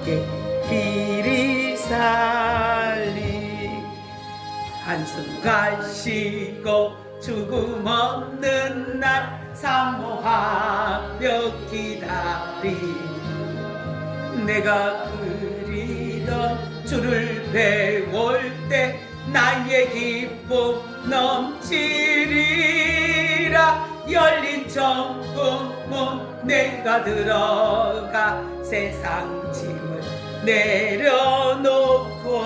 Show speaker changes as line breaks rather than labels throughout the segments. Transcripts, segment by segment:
함께 길이 살리 한숨 가시고 죽음 없는 날 사모하며 기다리 내가 그리던 주를 배울 때 나의 기쁨 넘치리라 열린 정금문 내가 들어가 세상 짐을 내려놓고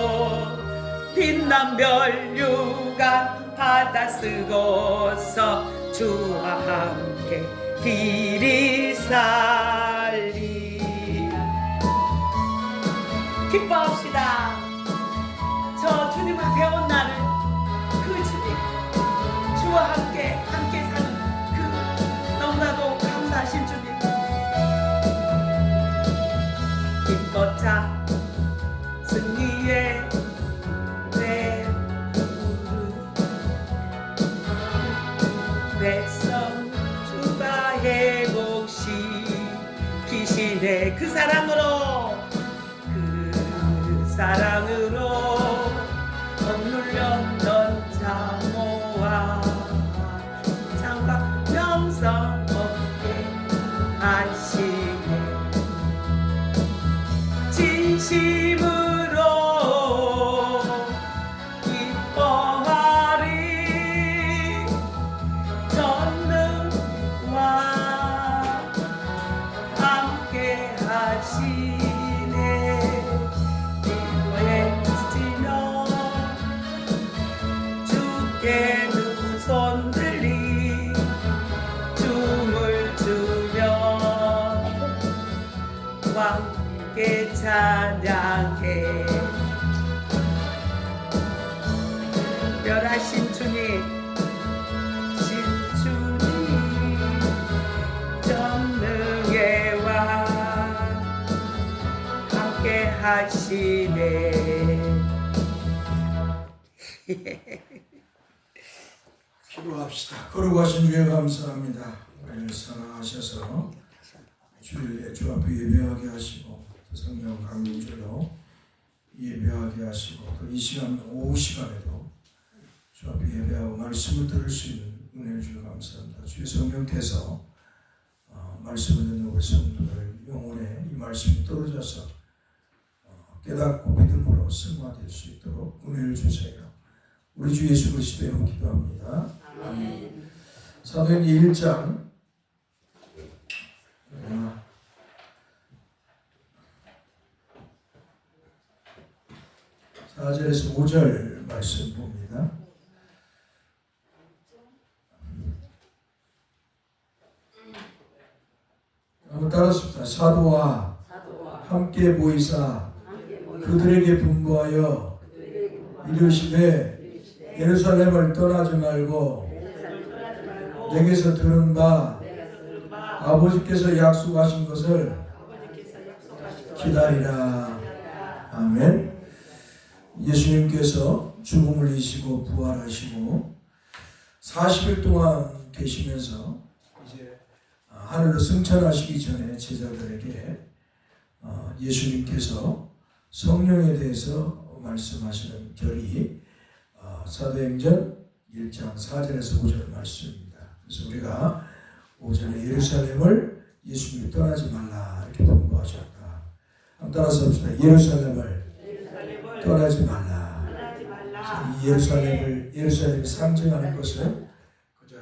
빛난 멸류관 받아 쓰고서 주와 함께 길이 살리 기뻐합시다. 저 주님을 배운 나는 그 주님 주와 함께 사는 그 너무나도 감사하신 주님 힘껏자 승리의 백성 주가 회복시키시네 그 사랑으로 억눌렸던 장모와 장박 명성 없게 하시네 진심으로 기뻐하리 전능과 함께 하시네 외치며 주께 두 손 들리 춤을 추며 함께 찬양해 별하신 주님 신주님 전능의 왕 함께 하시네
기도합시다. 거룩하신 주에 감사합니다. 우리를 사랑하셔서 주일에 주 앞에 예배하게 하시고 성령 강림절로 예배하게 하시고 또 이 시간 오후 시간에도 주 앞에 예배하고 말씀을 들을 수 있는 은혜를 주여 감사합니다. 주의 성령께서 말씀을 듣는 우리 성도들 영혼에 이 말씀이 떨어져서 깨닫고 믿음으로 승화될 수 있도록 은혜를 주세요. 우리 주 예수 그리스도의 이름으로 기도합니다. 아멘. 사도행전 1장 4절에서 5절 말씀 봅니다. 한번 따라합시다. 사도와 함께 모이사 그들에게 분부하여 이르시되 예루살렘을 떠나지 말고 내게서 들은 바 아버지께서 약속하신 것을 기다리라. 아멘. 예수님께서 죽음을 이기시고 부활하시고 40일 동안 계시면서 이제 하늘로 승천하시기 전에 제자들에게 예수님께서 성령에 대해서 말씀하시는 결이 사도행전 1장 4절에서 5절 말씀입니다. 그래서 우리가 오전에 예루살렘을 예수님이 떠나지 말라 이렇게 분부하셨다. 한번 따라서 봅시다. 예루살렘을 떠나지 말라. 이 예루살렘이 상징하는 것은 그저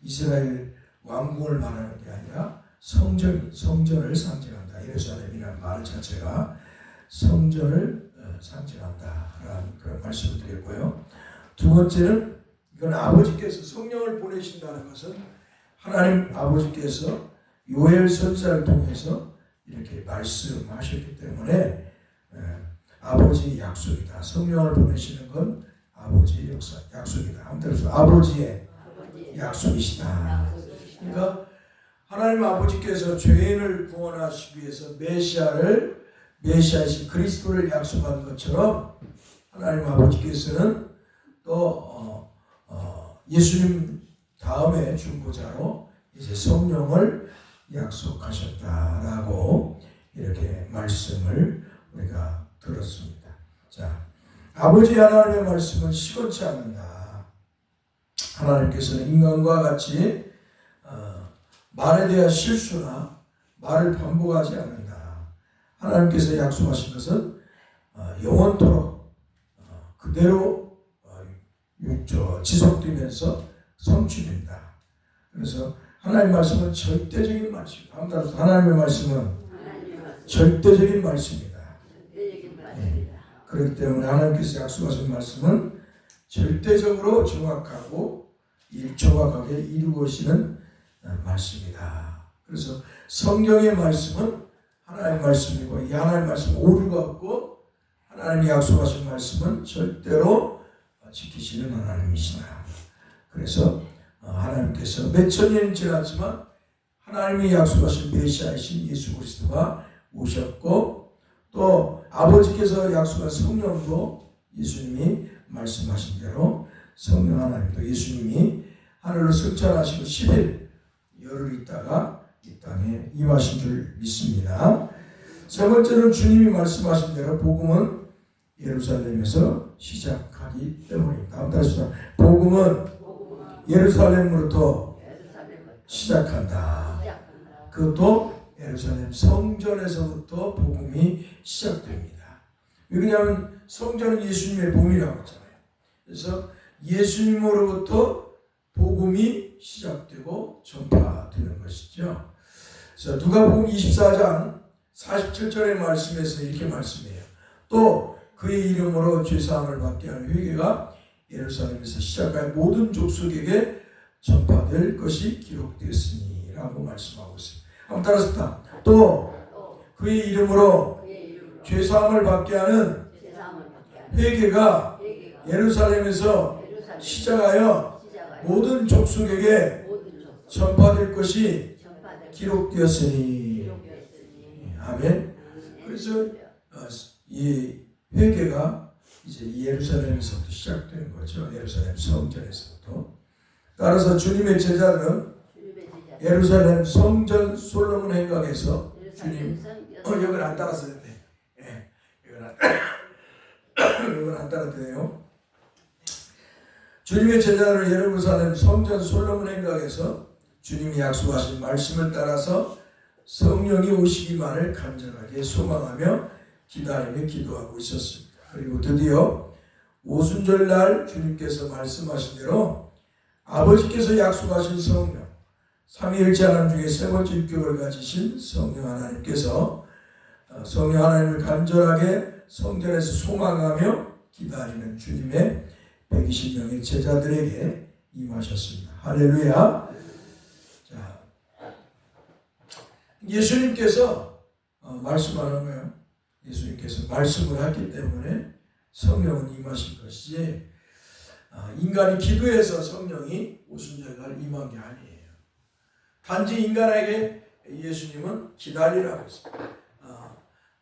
이스라엘 왕궁을 말하는 게 아니라 성전을 상징한다. 예루살렘이라는 말 자체가 성전을 상징한다라는 그런 말씀을 드렸고요. 두 번째는 이건 아버지께서 성령을 보내신다는 것은 하나님 아버지께서 요엘 선지자를 통해서 이렇게 말씀하셨기 때문에 아버지의 약속이다. 성령을 보내시는 건 아버지의 약속이다. 한마디로 아버지의 약속이시다. 그러니까 하나님 아버지께서 죄인을 구원하시기 위해서 메시아이신 그리스도를 약속한 것처럼 하나님 아버지께서는 또 예수님 다음에 중보자로 이제 성령을 약속하셨다라고 이렇게 말씀을 우리가 들었습니다. 자, 아버지 하나님의 말씀은 시건치 않는다. 하나님께서는 인간과 같이 말에 대한 실수나 말을 반복하지 않는다. 하나님께서 약속하신 것은 영원토록 그대로 지속되면서 성취된다. 그래서 하나님의 말씀은 절대적인 말씀입니다. 하나님의 말씀은 절대적인 말씀입니다. 그렇기 때문에 하나님께서 약속하신 말씀은 절대적으로 정확하고 정확하게 이루어지는 말씀이다. 그래서 성경의 말씀은 하나님의 말씀이고 이 하나님의 말씀은 오류가 없고 하나님이 약속하신 말씀은 절대로 지키시는 하나님이시다. 그래서 하나님께서 몇천 년이 지났지만 하나님이 약속하신 메시아이신 예수 그리스도가 오셨고 또 아버지께서 약속한 성령도 예수님이 말씀하신 대로 성령 하나님도 예수님이 하늘로 승천하시고 10일 열흘 있다가 이 땅에 임하신 줄 믿습니다. 세 번째는 주님이 말씀하신 대로 복음은 예루살렘에서 시작하기 때문입니다. 다음 따라서 복음은 예루살렘으로부터 시작한다. 그것도 예루살렘 성전에서부터 복음이 시작됩니다. 왜냐하면 성전은 예수님의 몸이라고 했잖아요. 그래서 예수님으로부터 복음이 시작되고 전파되는 것이죠. 그래서 누가복음 24장 47절의 말씀에서 이렇게 말씀해요. 또 그의 이름으로 죄사함을 받게 하는 회개가 예루살렘에서 시작할 모든 족속에게 전파될 것이 기록되었으니 라고 말씀하고 있습니다. 한번 따라서 또 그의 이름으로 죄사함을 받게 하는 회개가 예루살렘에서 시작하여 모든 족속에게 전파될 것이 기록되었으니. 아멘. 그래서 이 회개가 이제 예루살렘에서부터 시작되는 거죠. 예루살렘 성전에서부터. 따라서 주님의 제자들은 예루살렘 성전 솔로몬 행각에서 주님 이건 안 따라서 돼. 예, 이건 안 따라도 돼요. 주님의 제자들은 예루살렘 성전 솔로몬 행각에서 주님이 약속하신 말씀을 따라서 성령이 오시기만을 간절하게 소망하며 기다리며 기도하고 있었습니다. 그리고 드디어 오순절날 주님께서 말씀하신 대로 아버지께서 약속하신 성령, 삼위일체 하나님 중에 세 번째 육격을 가지신 성령 하나님께서 성령 하나님을 간절하게 성전에서 소망하며 기다리는 주님의 120명의 제자들에게 임하셨습니다. 할렐루야. 자, 예수님께서 말씀하는 거예요. 예수님께서 말씀을 하기 때문에 성령은 임하신 것이지 인간이 기도해서 성령이 오순절날 임한 게 아니에요. 단지 인간에게 예수님은 기다리라고 했습니다.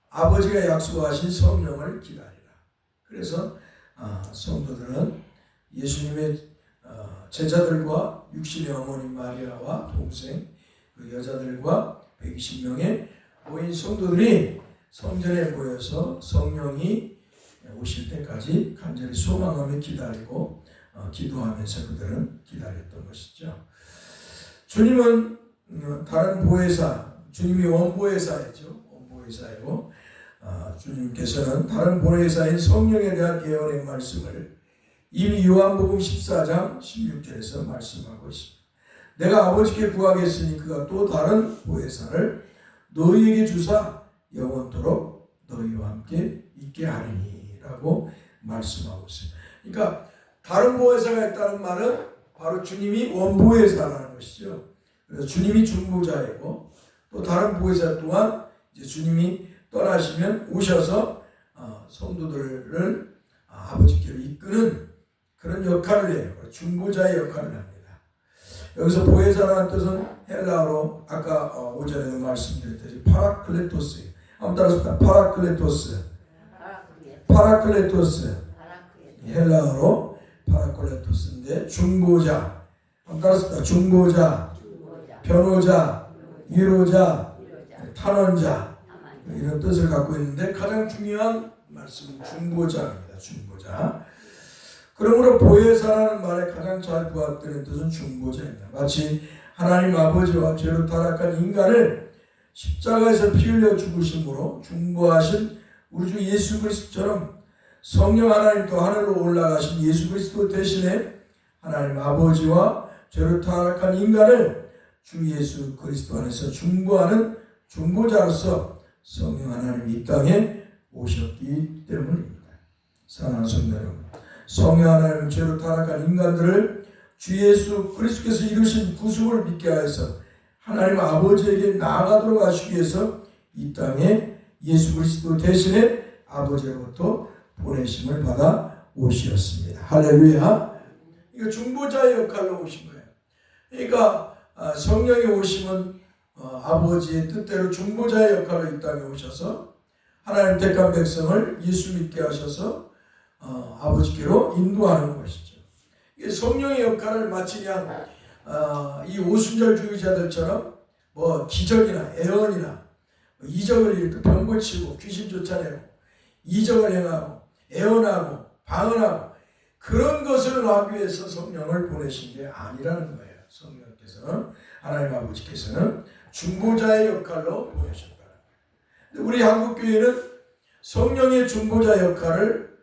아버지가 약속하신 성령을 기다리라. 그래서 성도들은 예수님의 제자들과 육신의 어머니 마리아와 동생 그 여자들과 120명의 모인 성도들이 성전에 모여서 성령이 오실 때까지 간절히 소망하며 기다리고 기도하면서 그들은 기다렸던 것이죠. 주님은 다른 보혜사, 주님이 원보혜사였죠. 원보혜사이고 주님께서는 다른 보혜사인 성령에 대한 예언의 말씀을 이미 요한복음 14장 16절에서 말씀하고 있습니다. 내가 아버지께 구하겠으니 그가 또 다른 보혜사를 너희에게 주사 영원토록 너희와 함께 있게 하리니 라고 말씀하고 있습니다. 그러니까 다른 보혜사가 있다는 말은 바로 주님이 원보혜사라는 것이죠. 그래서 주님이 중보자이고 또 다른 보혜사 또한 이제 주님이 떠나시면 오셔서 성도들을 아버지께로 이끄는 그런 역할을 해요. 중보자의 역할을 합니다. 여기서 보혜사라는 뜻은 헬라어로 아까 오전에도 말씀드렸듯이 파라클레토스예요. 한번 따라서 파라클레토스. 파라클레토스. 헬라어로 파라클레토스인데 중보자. 한번 따라서 중보자. 변호자. 위로자. 탄원자. 이런 뜻을 갖고 있는데 가장 중요한 말씀은 중보자입니다. 중보자. 그러므로 보혜사라는 말에 가장 잘 부합되는 뜻은 중보자입니다. 마치 하나님 아버지와 죄로 타락한 인간을 십자가에서 피 흘려 죽으심으로 중보하신 우리 주 예수 그리스도처럼 성령 하나님도 하늘로 올라가신 예수 그리스도 대신에 하나님 아버지와 죄로 타락한 인간을 주 예수 그리스도 안에서 중보하는 중보자로서 성령 하나님이 이 땅에 오셨기 때문입니다. 사랑하는 성도 여러분, 성령 하나님은 죄로 타락한 인간들을 주 예수 그리스도께서 이루신 구속을 믿게 하여서 하나님 아버지에게 나아가도록 하시기 위해서 이 땅에 예수 그리스도 대신에 아버지로부터 보내심을 받아 오셨습니다. 할렐루야. 이거 중보자의 역할로 오신 거예요. 그러니까 성령이 오심은 아버지의 뜻대로 중보자의 역할로 이 땅에 오셔서 하나님 택한 백성을 예수 믿게 하셔서 아버지께로 인도하는 것이죠. 성령의 역할을 마치 그냥 이 오순절주의자들처럼 뭐 기적이나 애언이나 이적을 이렇게 병 고치고 귀신 쫓아내고 이적을 행하고 애언하고 방언하고 그런 것을 하기 위해서 성령을 보내신 게 아니라는 거예요. 성령께서는 하나님 아버지께서는 중보자의 역할로 보내셨다는 거예요. 근데 우리 한국교회는 성령의 중보자 역할을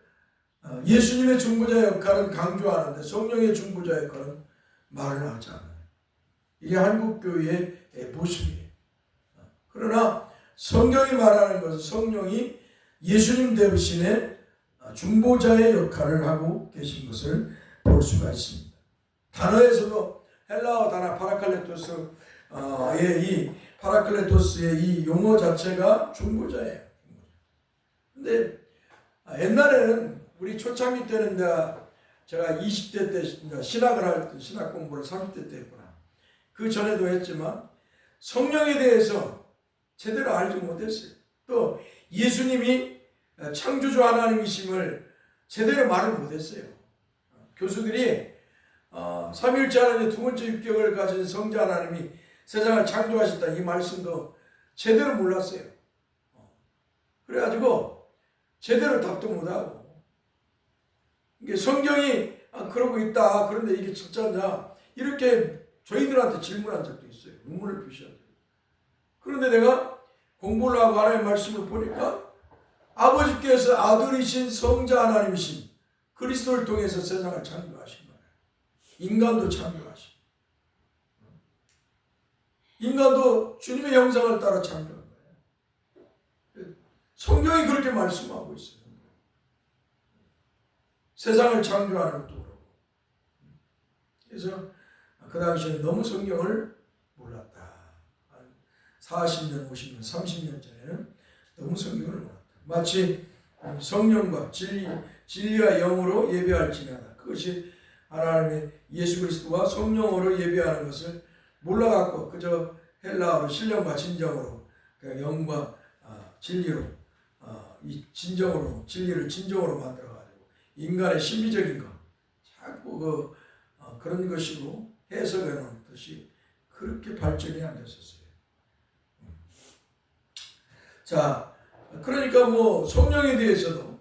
예수님의 중보자 역할은 강조하는데 성령의 중보자 역할은 말을 하지 않아요. 이게 한국교회의 모습이에요. 그러나 성경이 말하는 것은 성령이 예수님 대신에 중보자의 역할을 하고 계신 것을 볼 수가 있습니다. 단어에서도 헬라어 단어 파라클레토스의 이 파라클레토스의 이 용어 자체가 중보자예요. 근데 옛날에는 우리 초창기 때는 제가 20대 때 신학을 할 때 신학 공부를 30대 때 했구나. 그 전에도 했지만 성령에 대해서 제대로 알지 못했어요. 또 예수님이 창조주 하나님이심을 제대로 말을 못했어요. 교수들이 삼위일체 하나님의 두 번째 육격을 가진 성자 하나님이 세상을 창조하셨다 이 말씀도 제대로 몰랐어요. 그래가지고 제대로 답도 못하고 이게 성경이 그러고 있다. 그런데 이게 진짜냐? 이렇게 저희들한테 질문한 적도 있어요. 의문을 표시하죠. 그런데 내가 공부를 하고 하나님의 말씀을 보니까 아버지께서 아들이신 성자 하나님이신 그리스도를 통해서 세상을 창조하신 거예요. 인간도 창조하신. 인간도 주님의 형상을 따라 창조한 거예요. 성경이 그렇게 말씀하고 있어요. 세상을 창조하는 것도 그렇고. 그래서 그 당시에 너무 성경을 몰랐다. 40년, 50년, 30년 전에는 너무 성경을 몰랐다. 마치 성령과 진리와 영으로 예배할지니라. 그것이 하나님의 예수 그리스도와 성령으로 예배하는 것을 몰라갖고 그저 헬라어로 신령과 진정으로 영과 진리로 이 진정으로 진리를 진정으로 만들어가지고 인간의 신비적인 것 자꾸 그런 것이고 해석해 놓은 뜻이 그렇게 발전이 안 됐었어요. 자, 그러니까 뭐 성령에 대해서도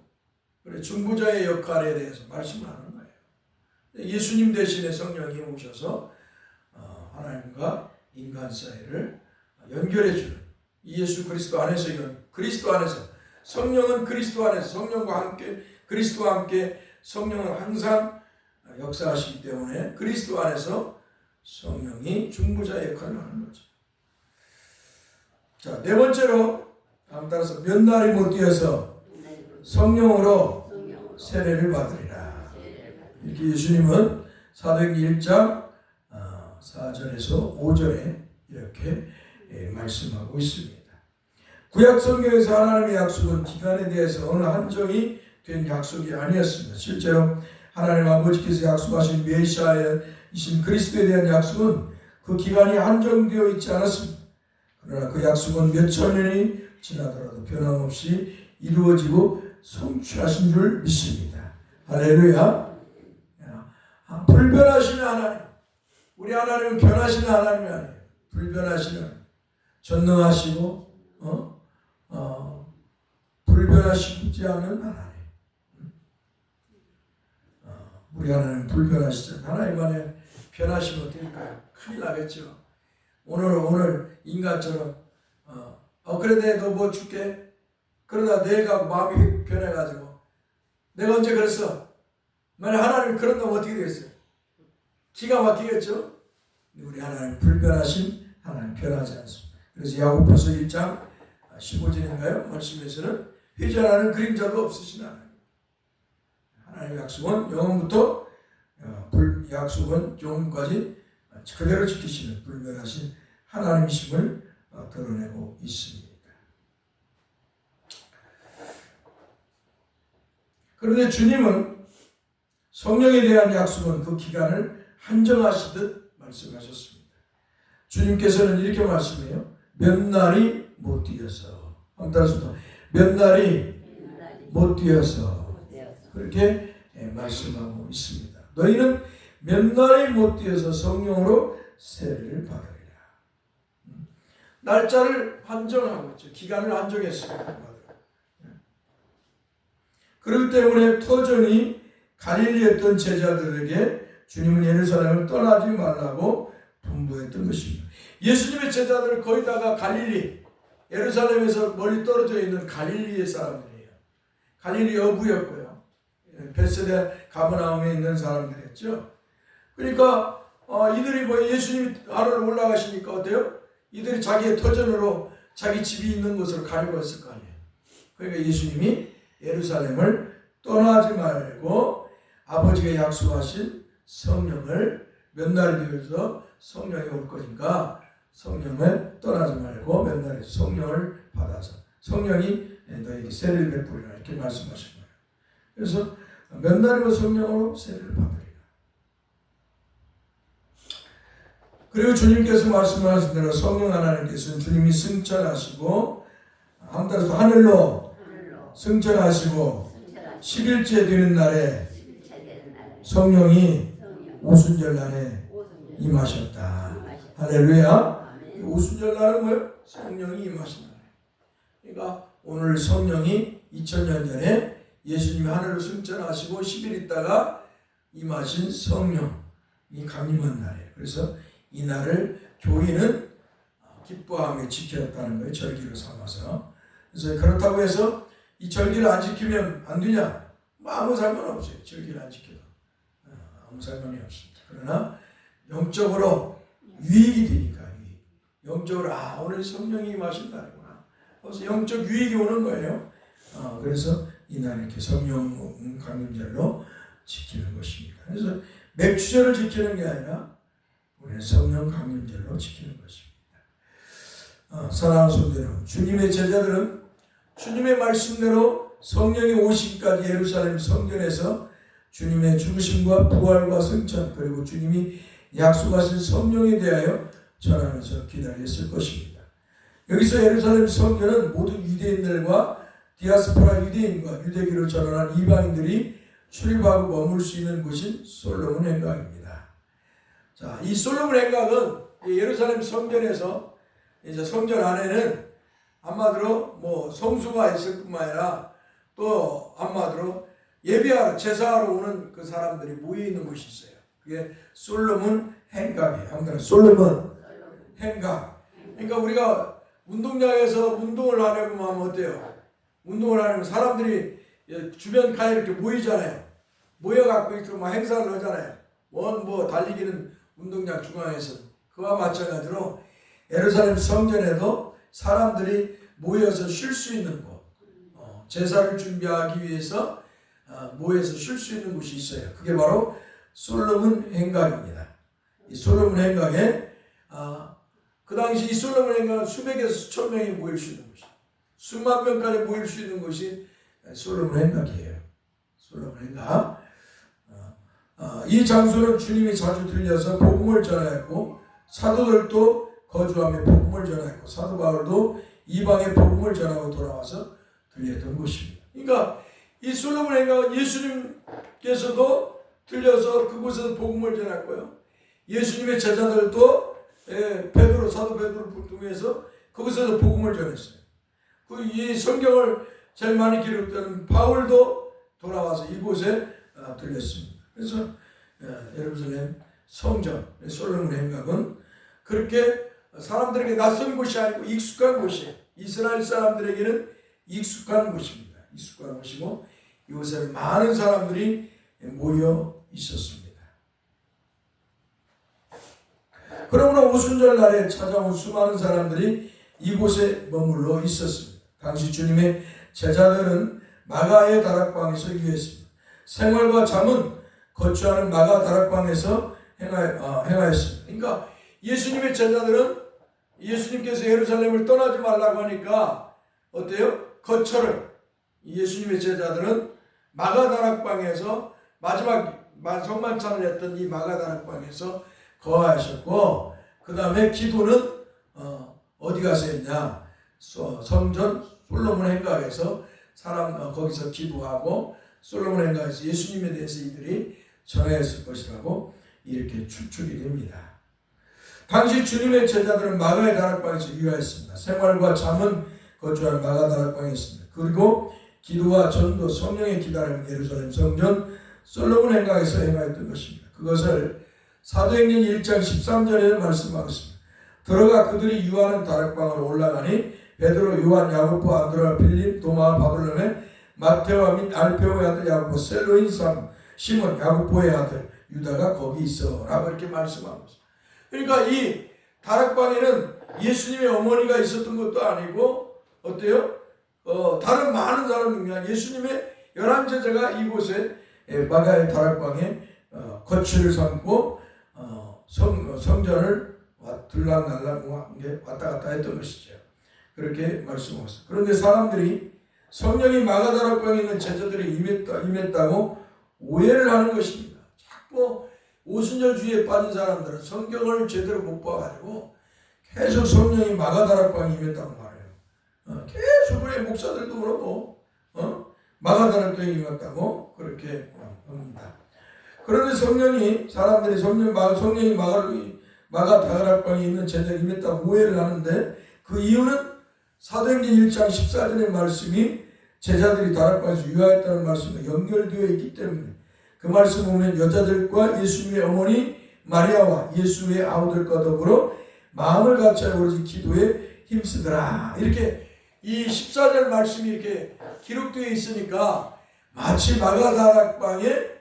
그래 중보자의 역할에 대해서 말씀을 하는 거예요. 예수님 대신에 성령이 오셔서 하나님과 인간 사이를 연결해 주는 예수 그리스도 안에서 그리스도 안에서 성령은 그리스도 안에서 성령과 함께 그리스도와 함께 성령은 항상 역사하시기 때문에 그리스도 안에서 성령이 중보자의 역할을 하는 거죠. 자, 네 번째로 다음 따라서 몇 날이 못 되어서 성령으로 세례를 받으리라. 이렇게 예수님은 사도행전 1장 4절에서 5절에 이렇게 말씀하고 있습니다. 구약 성경에서 하나님의 약속은 기간에 대해서 어느 한정이 된 약속이 아니었습니다. 실제로 하나님 아버지께서 약속하신 메시아이신 그리스도에 대한 약속은 그 기간이 한정되어 있지 않았습니다. 그러나 그 약속은 몇천 년이 지나더라도 변함없이 이루어지고 성취하신 줄 믿습니다. 할렐루야. 불변하시는 하나님. 우리 하나님은 변하시는 하나님이 아니에요. 불변하시는 전능하시고 불변하시지 않는 하나님. 우리 하나님 불변하시죠. 하나님 안에 변하시면 어떨까요? 큰일 나겠죠. 오늘 인간처럼 그래 내가 뭐 줄게. 그러다 내일 가고 마음이 변해가지고 내가 언제 그랬어? 만약 하나님이 그런 놈 어떻게 되겠어요? 기가 막히겠죠? 우리 하나님 불변하신 하나님 변하지 않습니다. 그래서 야고보서 1장 15절인가요? 말씀에서는 회전하는 그림자도 없으신 하나님. 하나님의 약속은 영원부터 약속은 영원까지 그대로 지키시는 불변하신 하나님이심을 드러내고 있습니다. 그런데 주님은 성령에 대한 약속은 그 기간을 한정하시듯 말씀하셨습니다. 주님께서는 이렇게 말씀해요. 몇 날이 못 뛰어서. 한번 따라서 몇 날이 못 뛰어서. 그렇게 말씀하고 있습니다. 너희는 몇 날이 못 뛰어서 성령으로 세례를 받으리라. 날짜를 한정하고 있죠. 기간을 한정했습니다. 그렇기 때문에 터전이 갈릴리에 있던 제자들에게 주님은 예루살렘을 떠나지 말라고 분부했던 것입니다. 예수님의 제자들은 거의 다가 갈릴리, 예루살렘에서 멀리 떨어져 있는 갈릴리의 사람들이에요. 갈릴리 여부였고요. 베세다 가버나움에 있는 사람들이었죠. 그러니까 이들이 뭐 예수님이 하늘로 올라가시니까 어때요? 이들이 자기의 터전으로 자기 집이 있는 곳으로 가려고 했을 거 아니에요. 그러니까 예수님이 예루살렘을 떠나지 말고 아버지가 약속하신 성령을 몇 날이 되어서 성령이 올 거니까 성령을 떠나지 말고 몇 날에 성령을 받아서 성령이 너에게 세례를 베푸리라 이렇게 말씀하신 거예요. 그래서 몇 날이면 성령으로 세례를 받으리라. 그리고 주님께서 말씀하신 대로 성령 하나님께서는 주님이 승천하시고 한 달에서 하늘로 승천하시고 10일째 되는 날에 성령이 오순절 날에 임하셨다. 할렐루야. 오순절 날은 뭐예요? 성령이 임하신 날. 그러니까 오늘 성령이 2000년 전에 예수님이 하늘로 승천하시고 10일 있다가 임하신 성령이 강림한 날이에요. 그래서 이 날을 교인은 기뻐하며 지켰다는 거예요. 절기로 삼아서. 그래서 그렇다고 해서 이 절기를 안 지키면 안 되냐? 뭐 아무 상관없어요. 절기를 안 지켜도. 아무 상관이 없습니다. 그러나 영적으로 유익이 되니까 영적으로 오늘 성령이 임하신 날이구나. 그래서 영적 유익이 오는 거예요. 그래서 이날 이렇게 성령 강림절로 지키는 것입니다. 그래서 맥주절을 지키는 게 아니라 우리는 성령 강림절로 지키는 것입니다. 사랑하는 성도들, 주님의 제자들은 주님의 말씀대로 성령이 오시기까지 예루살렘 성전에서 주님의 죽으심과 부활과 승천 그리고 주님이 약속하신 성령에 대하여 전하면서 기다렸을 것입니다. 여기서 예루살렘 성전은 모든 유대인들과 디아스포라 유대인과 유대교를 전환한 이방인들이 출입하고 머물 수 있는 곳인 솔로몬 행각입니다. 자, 이 솔로몬 행각은 예루살렘 성전에서 이제 성전 안에는 한마디로 뭐 성수가 있을 뿐만 아니라 또 한마디로 예배하러 제사하러 오는 그 사람들이 모여 있는 곳이 있어요. 그게 솔로몬 행각이에요. 한번 솔로몬 행각. 그러니까 우리가 운동장에서 운동을 하려고 하면 어때요? 운동을 하려면 사람들이 주변 가에 이렇게 모이잖아요. 모여갖고 이렇게 막 행사를 하잖아요. 뭐 달리기는 운동장 중앙에서. 그와 마찬가지로 예루살렘 성전에도 사람들이 모여서 쉴 수 있는 곳, 제사를 준비하기 위해서 모여서 쉴 수 있는 곳이 있어요. 그게 바로 솔로몬 행각입니다. 이 솔로몬 행각에 그 당시 이 솔로몬 행각은 수백에서 수천 명이 모일 수 있는 곳이, 수만 명까지 모일 수 있는 곳이 솔로몬 행각이에요. 솔로몬 행각. 이 장소는 주님이 자주 들려서 복음을 전하였고 사도들도 거주하며 복음을 전하였고 사도 바울도 이방의 복음을 전하고 돌아와서 들렸던 곳입니다. 그러니까 이 솔로몬 행각은 예수님께서도 들려서 그곳에서 복음을 전했고요. 예수님의 제자들도 사도 베드로를 통해서 그곳에서 복음을 전했어요. 이 성경을 제일 많이 기록된 바울도 돌아와서 이곳에 들렸습니다. 그래서 예루살렘 성전 솔로몬 행각은 그렇게 사람들에게 낯선 곳이 아니고 익숙한 곳이에요. 이스라엘 사람들에게는 익숙한 곳입니다. 익숙한 곳이고 이곳에 많은 사람들이 모여 있었습니다. 그러므로 오순절 날에 찾아온 수많은 사람들이 이곳에 머물러 있었습니다. 당시 주님의 제자들은 마가의 다락방에서 유했습니다. 생활과 잠은 거주하는 마가 다락방에서 행하였습니다. 그러니까 예수님의 제자들은 예수님께서 예루살렘을 떠나지 말라고 하니까 어때요? 거처를 예수님의 제자들은 마가 다락방에서 마지막 성만찬을 했던 이 마가 다락방에서 거하셨고, 그 다음에 기도는 어디 가서 했냐? 성전 솔로몬 행각에서 거기서 기도하고 솔로몬 행각에서 예수님에 대해서 이들이 전하였을 것이라고 이렇게 추측이 됩니다. 당시 주님의 제자들은 마가의 다락방에서 유하였습니다. 생활과 잠은 거주한 마가 다락방에 있습니다. 그리고 기도와 전도, 성령의 기다림은 예루살렘 성전 솔로몬 행각에서 행하였던 것입니다. 그것을 사도행전 1장 13절에 말씀하고 있습니다. 들어가 그들이 유하는 다락방으로 올라가니 베드로, 요한, 야고보, 안드레아, 빌립, 도마, 바돌로메, 마테오와 및 알페오의 아들 야고보, 셀로인 시몬, 야고보의 아들 유다가 거기 있어라고 이렇게 말씀하고 있습니다. 그러니까 이 다락방에는 예수님의 어머니가 있었던 것도 아니고 어때요? 다른 많은 사람들, 예수님의 11제자가 이곳에 마가의 다락방에 거취를 삼고 성전을 들락날락 왔다 갔다 했던 것이죠. 그렇게 말씀하셨어요. 그런데 사람들이 성령이 마가 다락방에 있는 제자들이 임했다고 오해를 하는 것입니다. 자꾸 오순절 주의에 빠진 사람들은 성경을 제대로 못 봐가지고 계속 성령이 마가 다락방에 임했다고 말해요. 계속 우리 목사들도 그러고 마가 다락방에 임했다고 그렇게 합니다. 그런데 성령이 마가 다락방에 있는 제자들이 임했다고 오해를 하는데 그 이유는 사도행전 1장 14절의 말씀이 제자들이 다락방에서 유하였다는 말씀과 연결되어 있기 때문에 그 말씀 보면 여자들과 예수님의 어머니 마리아와 예수의 아우들과 더불어 마음을 같이하여 오로지 기도에 힘쓰더라. 이렇게 이 14절 말씀이 이렇게 기록되어 있으니까 마치 마가 다락방에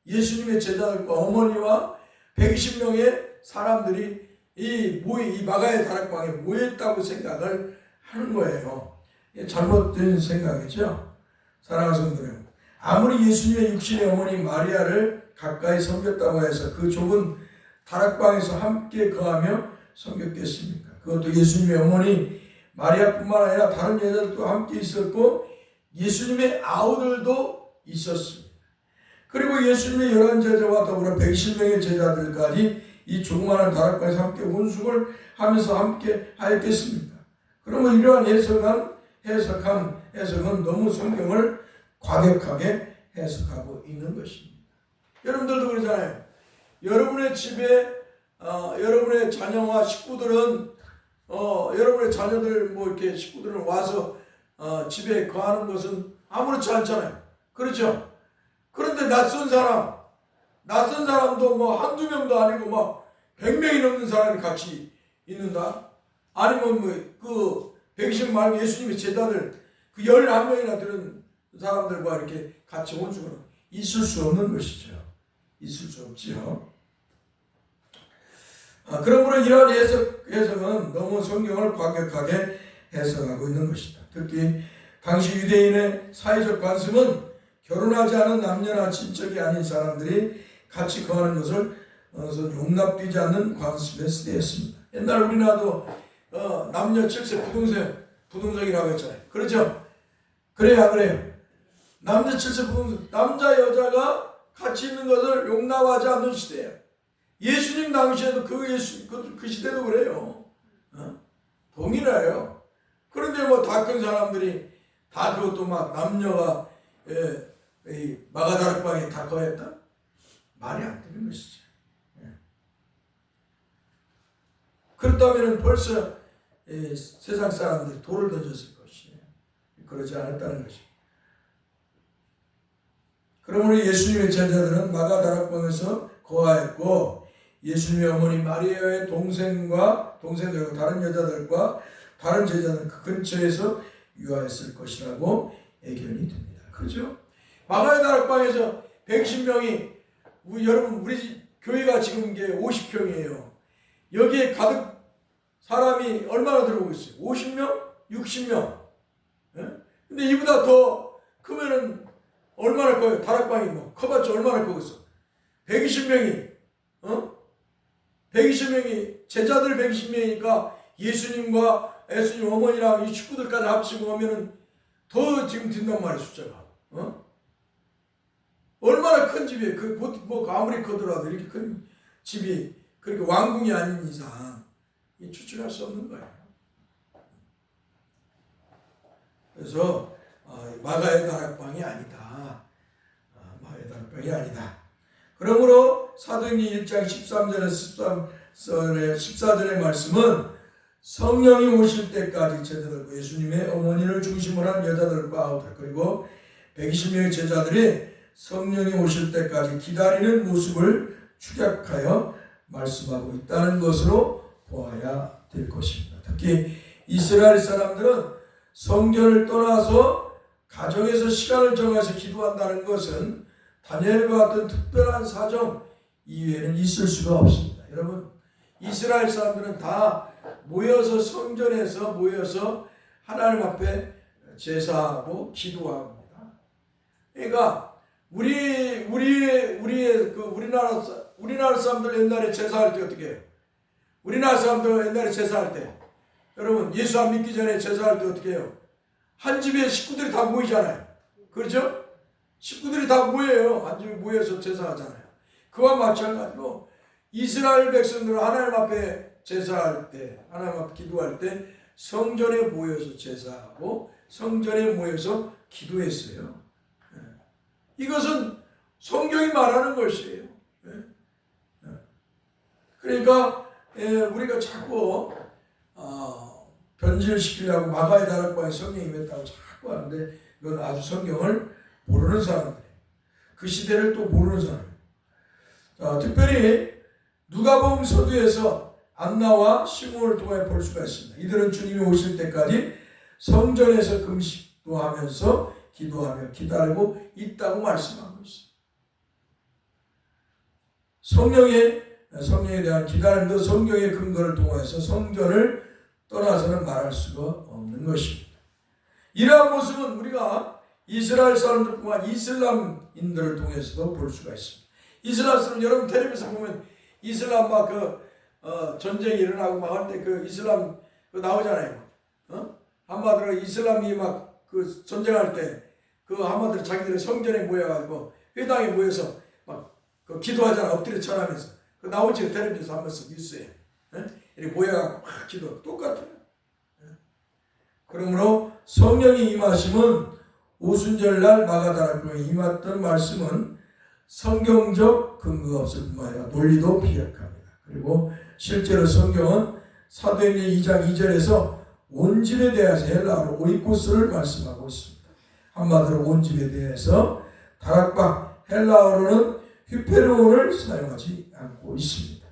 예수님의 제자들과 어머니와 120명의 사람들이 이 마가의 다락방에 모였다고 생각을 하는 거예요. 잘못된 생각이죠. 사랑하는 성도님, 아무리 예수님의 육신의 어머니 마리아를 가까이 섬겼다고 해서 그 좁은 다락방에서 함께 거하며 섬겼겠습니까? 그것도 예수님의 어머니 마리아뿐만 아니라 다른 여자들도 함께 있었고 예수님의 아우들도 있었습니다. 그리고 예수님의 11제자와 더불어 120명의 제자들까지 이 조그마한 다락방에서 함께 혼숙을 하면서 함께 하였겠습니까? 그러면 이러한 해석은 너무 성경을 과격하게 해석하고 있는 것입니다. 여러분들도 그러잖아요. 여러분의 집에 여러분의 자녀와 식구들은 여러분의 자녀들 이렇게 식구들은 와서 집에 거하는 것은 아무렇지 않잖아요. 그렇죠? 그런데 낯선 사람도 한두 명도 아니고 100명이 넘는 사람이 같이 있는다? 아니면 그 120 말고 예수님의 제자들 그 11명이나 되는 사람들과 이렇게 같이 혼숙은 있을 수 없는 것이죠. 있을 수 없지요. 그러므로 이러한 해석은 너무 성경을 과격하게 해석하고 있는 것이다. 특히 당시 유대인의 사회적 관습은 결혼하지 않은 남녀나 친척이 아닌 사람들이 같이 거하는 것을 용납되지 않는 관습에 쓰였습니다. 옛날 우리나라도 남녀 7세 부동석이라고 했잖아요. 그렇죠? 그래요, 안 그래요? 남녀 7세 부동석, 남자 여자가 같이 있는 것을 용납하지 않는 시대예요. 예수님 당시에도 그 시대도 그래요. 동일해요. 그런데 다 큰 사람들이 다 그것도 남녀가 마가 다락방에 다 거했다? 말이 안 되는 것이죠. 그렇다면 벌써 세상 사람들이 돌을 던졌을 것이에요. 그러지 않았다는 것입니다. 그러므로 예수님의 제자들은 마가다락방에서 거하였고 예수님의 어머니 마리아의 동생들과 다른 여자들과 다른 제자들은 그 근처에서 유하였을 것이라고 예견이 됩니다. 그렇죠? 마가의 다락방에서 110명이 여러분 우리 교회가 지금 이게 50평이에요. 여기에 가득 사람이 얼마나 들어오고 있어요? 50명? 60명? 예? 근데 이보다 더 크면은 얼마나 커요? 다락방이 뭐 커봤자 얼마나 크겠어? 120명이 120명이 제자들 120명이니까 예수님과 예수님 어머니랑 이 식구들까지 합치고 하면은 더 지금 든단 말이에요. 숫자가 얼마나 큰 집이에요. 뭐 아무리 크더라도 이렇게 큰 집이 그렇게 왕궁이 아닌 이상 추측할 수 없는 거예요. 그래서 마가의 다락방이 아니다. 마가의 다락방이 아니다. 그러므로 사도행전 1장 13절에서 14절의 말씀은 성령이 오실 때까지 제자들과 예수님의 어머니를 중심으로 한 여자들과 아우들 그리고 120명의 제자들이 성령이 오실 때까지 기다리는 모습을 축약하여 말씀하고 있다는 것으로 보아야 될 것입니다. 특히 이스라엘 사람들은 성전을 떠나서 가정에서 시간을 정해서 기도한다는 것은 다니엘과 같은 특별한 사정 이외에는 있을 수가 없습니다. 여러분 이스라엘 사람들은 다 모여서 성전에서 모여서 하나님 앞에 제사하고 기도합니다. 그러니까 우리나라 사람들 옛날에 제사할 때 어떻게 해요? 우리나라 사람들 옛날에 제사할 때 여러분 예수 안 믿기 전에 제사할 때 어떻게 해요? 한 집에 식구들이 다 모이잖아요. 그렇죠? 식구들이 다 모여요. 한 집에 모여서 제사하잖아요. 그와 마찬가지로 이스라엘 백성들은 하나님 앞에 제사할 때 하나님 앞에 기도할 때 성전에 모여서 제사하고 성전에 모여서 기도했어요. 이것은 성경이 말하는 것이에요. 그러니까 우리가 자꾸 변질시키려고 마가의 다락방에 성령이 임했다고 자꾸 하는데 이건 아주 성경을 모르는 사람들이에요. 그 시대를 또 모르는 사람이에요. 특별히 누가복음 서두에서 안나와 시므온을 통해 볼 수가 있습니다. 이들은 주님이 오실 때까지 성전에서 금식도 하면서 기도하며 기다리고 있다고 말씀하고 있습니다. 성령에 대한 기다림도 성경의 근거를 통해서 성전을 떠나서는 말할 수가 없는 것입니다. 이러한 모습은 우리가 이스라엘 사람들뿐만 이슬람인들을 통해서도 볼 수가 있습니다. 이슬람 사람 여러분 텔레비에서 보면 이슬람 막 전쟁이 일어나고 막 할 때 그 이슬람 나오잖아요. 한마디로 이슬람이 막 그 전쟁할 때 그 한마디로 자기들의 성전에 모여가지고 회당에 모여서 막 그 기도하잖아. 엎드려 절하면서 그 나오지 텔레비에서 한 번씩 뉴스에 이렇게 모여가지고 막 기도 똑같아요. 그러므로 성령이 임하심은 오순절날 마가다락방에 임했던 말씀은 성경적 근거가 없을 뿐만 아니라 논리도 비약합니다. 그리고 실제로 성경은 사도행전 2장 2절에서 온집에 대해서 헬라어로 오이코스를 말씀하고 있습니다. 한마디로 온집에 대해서 다락방 헬라어로는 휘페르온을 사용하지 않고 있습니다.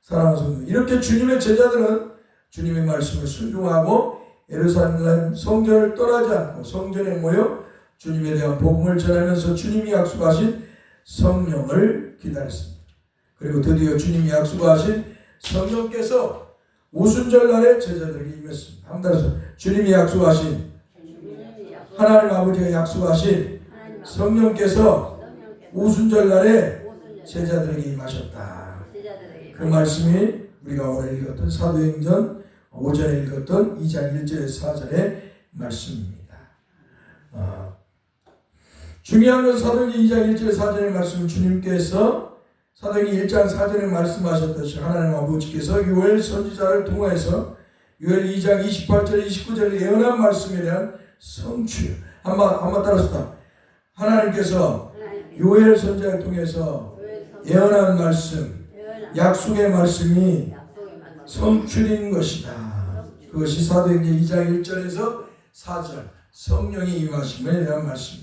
사랑하는 성도, 이렇게 주님의 제자들은 주님의 말씀을 순종하고 예루살렘 성전을 떠나지 않고 성전에 모여 주님에 대한 복음을 전하면서 주님이 약속하신 성령을 기다렸습니다. 그리고 드디어 주님이 약속하신 성령께서 오순절날에 제자들에게 임했습니다. 한 달에서 주님이 약속하신 하나님 아버지가 약속하신 성령께서 오순절날에 제자들에게 임하셨다. 그 말씀이 우리가 오늘 읽었던 사도행전 오전에 읽었던 2장 1절에서 4절의 말씀입니다. 중요한 건 사도행전 2장 1절 4절의 말씀 주님께서 사도행전 1장 4절에 말씀하셨듯이 하나님 아버지께서 요엘 선지자를 통해서 요엘 2장 28절 29절 예언한 말씀에 대한 성취 한번 따라서 하나님께서 요엘 선지자를 통해서 예언한 말씀 약속의 말씀이 성취된 것이다. 그것이 사도행전 2장 1절에서 4절 성령이 임하심에 대한 말씀.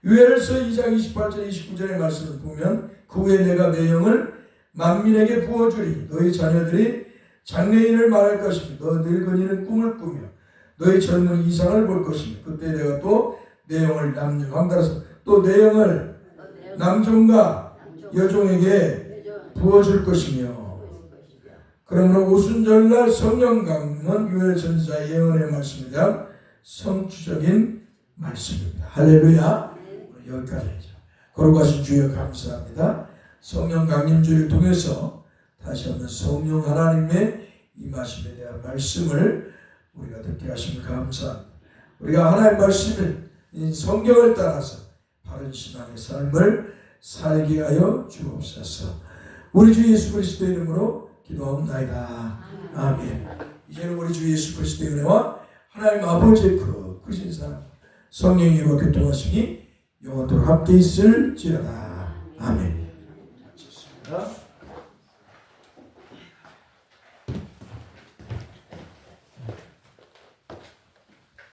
요엘서 2장 28절 29절의 말씀을 보면 그 후에 내가 내 영을 만민에게 부어주리. 너희 자녀들이 장래인을 말할 것이며 너 늙은이는 꿈을 꾸며 너희 젊은 이상을 볼 것이며 그때 내가 또 내 영을 남녀 따라서 또 내 영을 남종과 여종에게 부어줄 것이며. 그러므로 오순절날 성령 강림은 요엘 선지자의 예언의 말씀에 대한 성취적인 말씀입니다. 할렐루야. 여기까지죠. 거룩하신 주여 감사합니다. 성령 강림주를 통해서 다시 한번 성령 하나님의 임하심에 대한 말씀을 우리가 듣게 하시면 감사합니다. 우리가 하나님의 말씀을 성경을 따라서 바른 신앙의 삶을 살게 하여 주옵소서. 우리 주 예수 그리스도의 이름으로 기도합나이다. 아멘. 이제는 우리 주 예수 그리스도의 은혜와 하나님 아버지의 크신 사랑 성령의 이루어 교통하심이 영원토록 함께 있을지어다. 아멘.